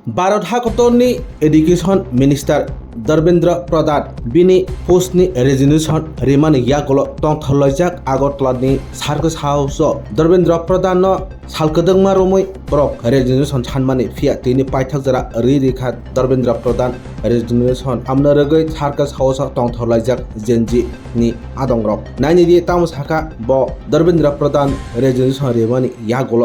भारत हादरनि education minister Dharmendra Pradhan बिनि पोस्टनि resignation Riemann यागल तंथलायजाक आगरतलानि सार्कस हाउसआव Dharmendra Pradhan सालकदोंमा रमै book resignation सानमानि फिया तिनि पाइथाकजरा रिखा धर्मेन्द्र प्रधान रेजिगनेशन आमनरगै सार्कस हाउसआव तंथलायजाक जेनजि नि आदंग्रक नाइनि ताम साखा ब धर्मेन्द्र प्रधान रेजिगनेशन रिमानि यागल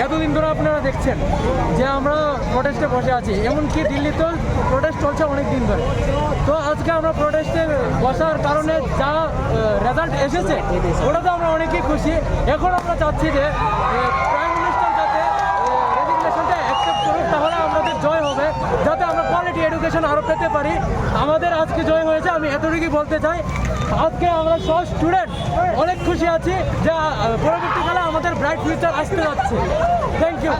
এতদিন ধরে আপনারা দেখছেন যে আমরা প্রোটেস্টে বসে আছি, এমনকি দিল্লিতেও প্রোটেস্ট চলছে অনেক দিন ধরে। তো আজকে আমরা প্রোটেস্টে বসার কারণে যা রেজাল্ট এসেছে ওটাতে আমরা অনেকেই খুশি। এখন আমরা চাচ্ছি যে প্রাইম মিনিস্টার যাতে রেজিগনেশনটা অ্যাকসেপ্ট করুক, তাহলে আমাদের জয় হবে, যাতে আমরা কোয়ালিটি এডুকেশন আরও পেতে পারি। আমাদের আজকে জয় হয়েছে, আমি এতটুকুই বলতে চাই। আজকে আমরা সব স্টুডেন্ট অনেক খুশি আছি যে পরবর্তীকালে আমাদের ব্রাইট ফিউচার আসতে যাচ্ছে। Thank you.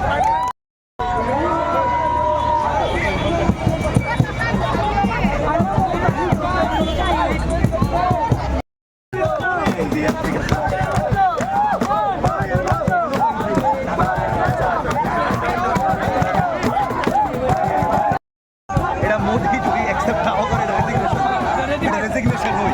এটা মোদি যদি অ্যাকসেপ্ট নাও করে রেজিগনেশন হই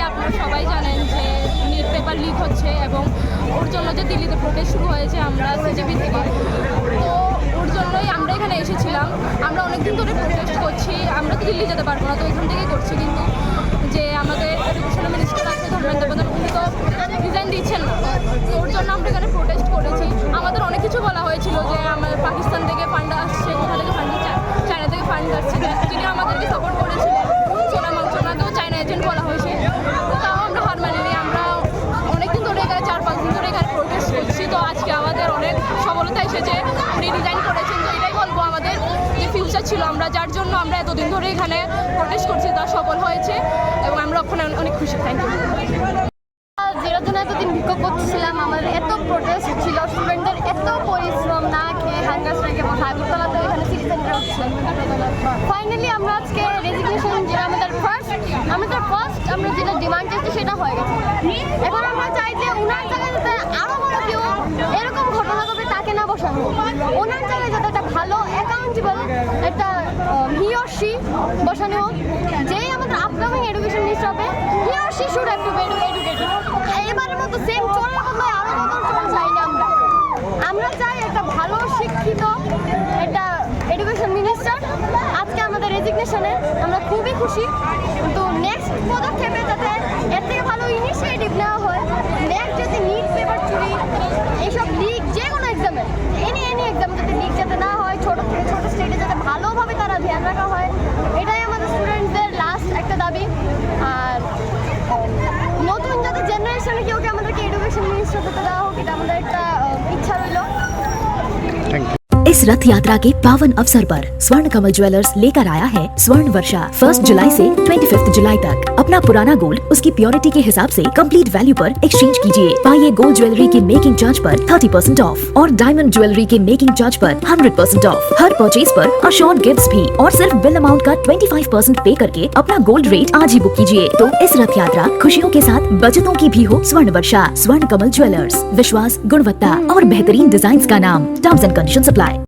আপনারা সবাই জানেন যে নিট পেপার লিক হচ্ছে এবং ওর জন্য যে দিল্লিতে প্রোটেস্ট শুরু হয়েছে আমরা সিজেপি থেকে, তো ওর জন্যই আমরা এখানে এসেছিলাম। আমরা অনেকদিন ধরে প্রোটেস্ট করছি, আমরা তো দিল্লি যেতে পারবো না, তো এখান থেকেই করছি। কিন্তু যে আমাদের এডুকেশন মিনিস্টার আছে ধর্মেন্দ্র প্রধান, উনি তো রিজাইন দিচ্ছেন না, তো ওর জন্য আমরা এখানে প্রোটেস্ট করেছি। আমাদের অনেক কিছু বলা হয়েছিল যে আমাদের পাকিস্তান থেকে ফান্ড আসছে, কোথা থেকে ফান্ড, চায়না থেকে ফান্ড আসছে, যিনি আমাদেরকে সাপোর্ট করেছিলেন সোনা মাংসনাকেও চায়না এজেন্ট বলা হয়েছে। তাও আমরা হার মানিনি, আমরা অনেকদিন ধরে এখানে 4-5 দিন ধরে এখানে প্রোটেস্ট করছি। তো আজকে আমাদের অনেক সফলতা এসেছে, উনি রিজাইন করেছেন। তো এটাই বলবো, আমাদের যে ফিউচার ছিল, আমরা যার জন্য আমরা এতদিন ধরে এখানে প্রোটেস্ট করছি, তা সফল হয়েছে এবং আমরা ওখানে অনেক খুশি। Thank you. যেটার জন্য এতদিন বিক্ষোভ করছিলাম, আমাদের এত প্রোটেস্ট ছিল, স্টুডেন্টদের এত পরিশ্রম, না খেয়ে হাঙ্গার স্ট্রাইক এবং আগরতলাতেও এখানে সিটি সেন্টার হচ্ছে। ফাইনালি আমরা আজকে রেজিগনেশন, যেটা আমাদের ফার্স্ট আমরা যেটা ডিমান্ড করছি সেটা হয়ে গেছে। এখন আমরা চাই যে ওনার জায়গায় যাতে আরও বড় কেউ এরকম ঘটনা ঘটবে তাকে না বসানো, ওনার জায়গায় যাতে একটা ভালো অ্যাকাউন্টেবল একটা হি অর শি বসানো হোক, যেই আমাদের আপকামিং এডুকেশন মিনিস্টার হবে, he or she should have to B educated. এবারের মতো সেম চোরের বদলে আরও বদল চোর চাই না। আমরা চাই একটা ভালো শিক্ষিত একটা এডুকেশন মিনিস্টার। আজকে আমাদের রেজিগনেশনে আমরা খুবই খুশি, কিন্তু নেক্সট পদক্ষেপে যাতে এর থেকে ভালো ইনিশিয়েটিভ নেওয়া হয়। নেক্সট যদি নিট পেপার চুরি, এইসব লিক, যে কোনো এক্সামে এনি এক্সাম যাতে লিক যাতে না হয়, ছোটো থেকে ছোটো স্টেটে যাতে ভালোভাবে তারা ধ্যান রাখা হয়, এটাই আমাদের স্টুডেন্টদের লাস্ট একটা দাবি। আর নতুন যাতে জেনারেশনে কেউ আমাদেরকে এডুকেশন মিনিস্টার হতে দেওয়া হোক, এটা আমাদের একটা ইচ্ছা রইল। इस रथ यात्रा के पावन अवसर पर स्वर्ण कमल ज्वेलर्स लेकर आया है स्वर्ण वर्षा। 1 जुलाई से 25 जुलाई तक अपना पुराना गोल्ड उसकी प्योरिटी के हिसाब से कंप्लीट वैल्यू पर एक्सचेंज कीजिए। पाइए गोल्ड ज्वेलरी के मेकिंग चार्ज पर 30% ऑफ और डायमंड ज्वेलरी के मेकिंग चार्ज पर 100% ऑफ। हर परचेज पर अशोर्ड गिफ्ट्स भी और सिर्फ बिल अमाउंट का 25% पे करके अपना गोल्ड रेट आज ही बुक कीजिए। तो इस रथ यात्रा खुशियों के साथ बचतों की भी हो स्वर्ण वर्षा। स्वर्ण कमल ज्वेलर्स, विश्वास, गुणवत्ता और बेहतरीन डिजाइन का नाम। Terms and conditions apply.